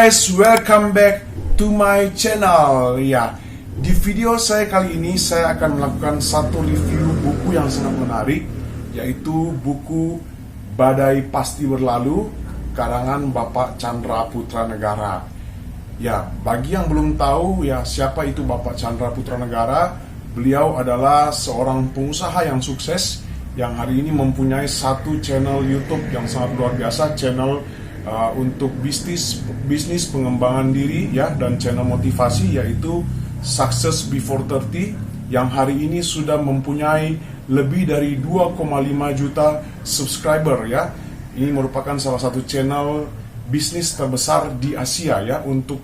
guys, welcome back to my channel. Ya, di video saya kali ini saya akan melakukan satu review buku yang sangat menarik, yaitu buku Badai Pasti Berlalu karangan Bapak Chandra Putranegara. Ya, bagi yang belum tahu ya siapa itu Bapak Chandra Putranegara, beliau adalah seorang pengusaha yang sukses yang hari ini mempunyai satu channel YouTube yang sangat luar biasa, channel untuk bisnis pengembangan diri ya, dan channel motivasi yaitu Success Before 30 yang hari ini sudah mempunyai lebih dari 2,5 juta subscriber ya. Ini merupakan salah satu channel bisnis terbesar di Asia ya untuk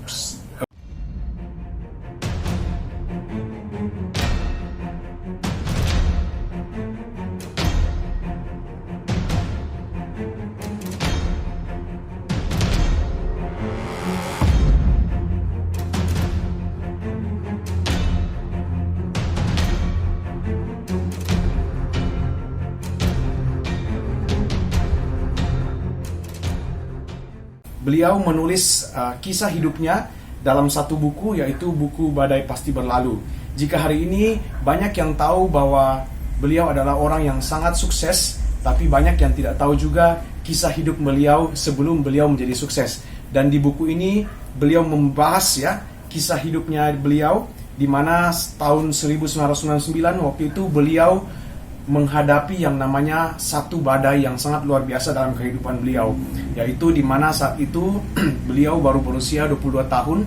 beliau menulis kisah hidupnya dalam satu buku, yaitu buku Badai Pasti Berlalu. Jika hari ini banyak yang tahu bahwa beliau adalah orang yang sangat sukses, tapi banyak yang tidak tahu juga kisah hidup beliau sebelum beliau menjadi sukses. Dan di buku ini beliau membahas ya kisah hidupnya beliau, di mana tahun 1999 waktu itu beliau menghadapi yang namanya satu badai yang sangat luar biasa dalam kehidupan beliau, yaitu di mana saat itu beliau baru berusia 22 tahun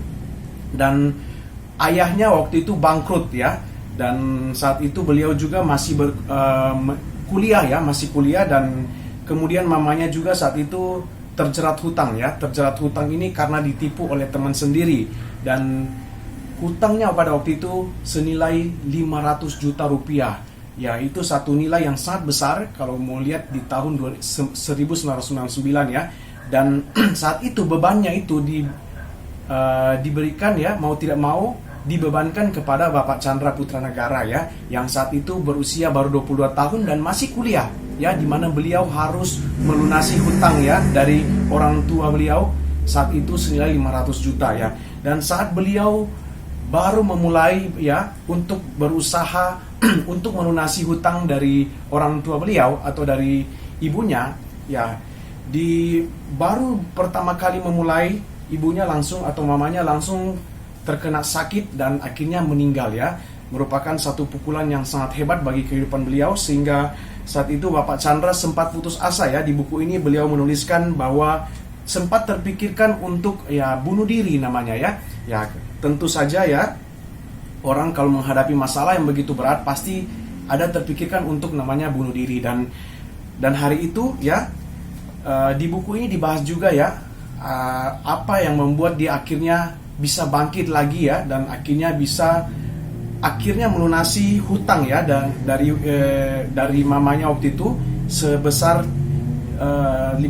dan ayahnya waktu itu bangkrut ya, dan saat itu beliau juga masih kuliah dan kemudian mamanya juga saat itu terjerat hutang ya. Terjerat hutang ini karena ditipu oleh teman sendiri, dan hutangnya pada waktu itu senilai 500 juta rupiah. Ya, itu satu nilai yang sangat besar kalau mau lihat di tahun 1999 ya. Dan saat itu bebannya itu diberikan ya, mau tidak mau dibebankan kepada Bapak Chandra Putranegara ya, yang saat itu berusia baru 22 tahun dan masih kuliah ya, di mana beliau harus melunasi hutang ya dari orang tua beliau saat itu senilai 500 juta ya. Dan saat beliau baru memulai ya untuk berusaha untuk melunasi hutang dari orang tua beliau atau dari ibunya ya, baru pertama kali memulai, ibunya langsung atau mamanya langsung terkena sakit dan akhirnya meninggal ya. Merupakan satu pukulan yang sangat hebat bagi kehidupan beliau, sehingga saat itu Bapak Chandra sempat putus asa ya. Di buku ini beliau menuliskan bahwa sempat terpikirkan untuk ya bunuh diri namanya ya. Ya, tentu saja ya, orang kalau menghadapi masalah yang begitu berat pasti ada terpikirkan untuk namanya bunuh diri. Dan hari itu ya, di buku ini dibahas juga ya apa yang membuat dia akhirnya bisa bangkit lagi ya, dan akhirnya melunasi hutang ya, dan dari mamanya waktu itu sebesar 500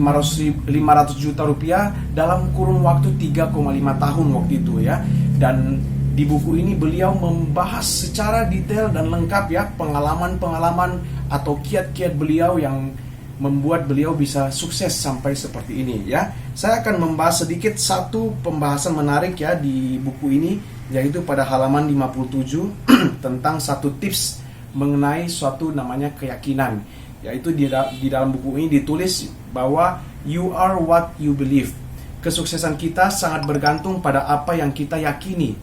juta rupiah dalam kurun waktu 3,5 tahun waktu itu ya. Dan di buku ini beliau membahas secara detail dan lengkap ya pengalaman-pengalaman atau kiat-kiat beliau yang membuat beliau bisa sukses sampai seperti ini ya. Saya akan membahas sedikit satu pembahasan menarik ya di buku ini, yaitu pada halaman 57 tentang satu tips mengenai suatu namanya keyakinan. Yaitu di dalam buku ini ditulis bahwa you are what you believe. Kesuksesan kita sangat bergantung pada apa yang kita yakini.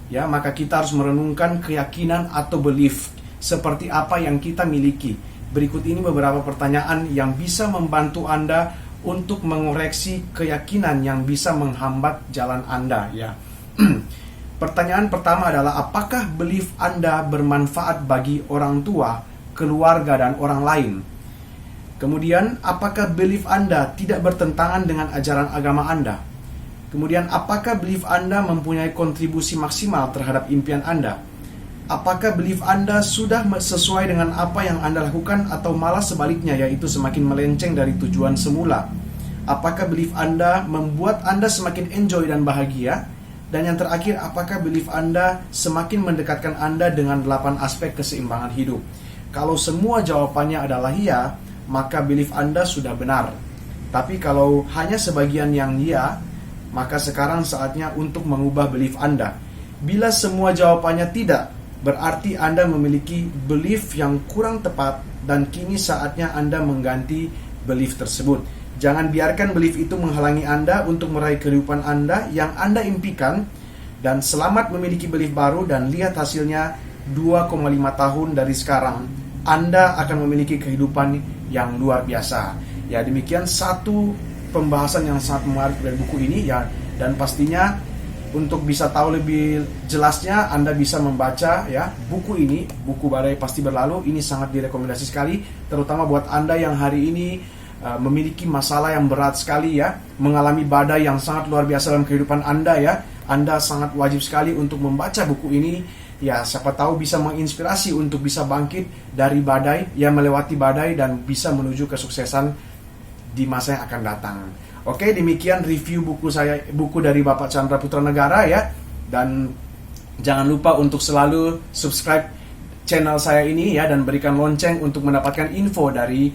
Ya, maka kita harus merenungkan keyakinan atau belief seperti apa yang kita miliki. Berikut ini beberapa pertanyaan yang bisa membantu Anda untuk mengoreksi keyakinan yang bisa menghambat jalan Anda ya. Pertanyaan pertama adalah, apakah belief Anda bermanfaat bagi orang tua, keluarga, dan orang lain? Kemudian, apakah belief Anda tidak bertentangan dengan ajaran agama Anda? Kemudian, apakah belief Anda mempunyai kontribusi maksimal terhadap impian Anda? Apakah belief Anda sudah sesuai dengan apa yang Anda lakukan, atau malah sebaliknya, yaitu semakin melenceng dari tujuan semula? Apakah belief Anda membuat Anda semakin enjoy dan bahagia? Dan yang terakhir, apakah belief Anda semakin mendekatkan Anda dengan 8 aspek keseimbangan hidup? Kalau semua jawabannya adalah iya, maka belief Anda sudah benar. Tapi kalau hanya sebagian yang iya, maka sekarang saatnya untuk mengubah belief Anda. Bila semua jawabannya tidak, berarti Anda memiliki belief yang kurang tepat dan kini saatnya Anda mengganti belief tersebut. Jangan biarkan belief itu menghalangi Anda untuk meraih kehidupan Anda yang Anda impikan, dan selamat memiliki belief baru dan lihat hasilnya 2,5 tahun dari sekarang. Anda akan memiliki kehidupan yang luar biasa. Ya, demikian satu pembahasan yang sangat menarik dari buku ini ya, dan pastinya untuk bisa tahu lebih jelasnya Anda bisa membaca ya buku ini, buku Badai Pasti Berlalu. Ini sangat direkomendasi sekali, terutama buat Anda yang hari ini memiliki masalah yang berat sekali ya, mengalami badai yang sangat luar biasa dalam kehidupan Anda ya. Anda sangat wajib sekali untuk membaca buku ini ya, siapa tahu bisa menginspirasi untuk bisa bangkit dari badai ya, melewati badai dan bisa menuju kesuksesan di masa yang akan datang. Oke, demikian review buku dari Bapak Chandra Putra Negara ya. Dan jangan lupa untuk selalu subscribe channel saya ini ya, dan berikan lonceng untuk mendapatkan info dari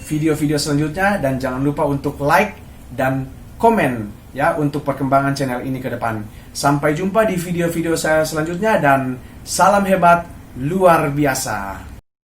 video-video selanjutnya. Dan jangan lupa untuk like dan komen ya untuk perkembangan channel ini ke depan. Sampai jumpa di video-video saya selanjutnya dan salam hebat luar biasa.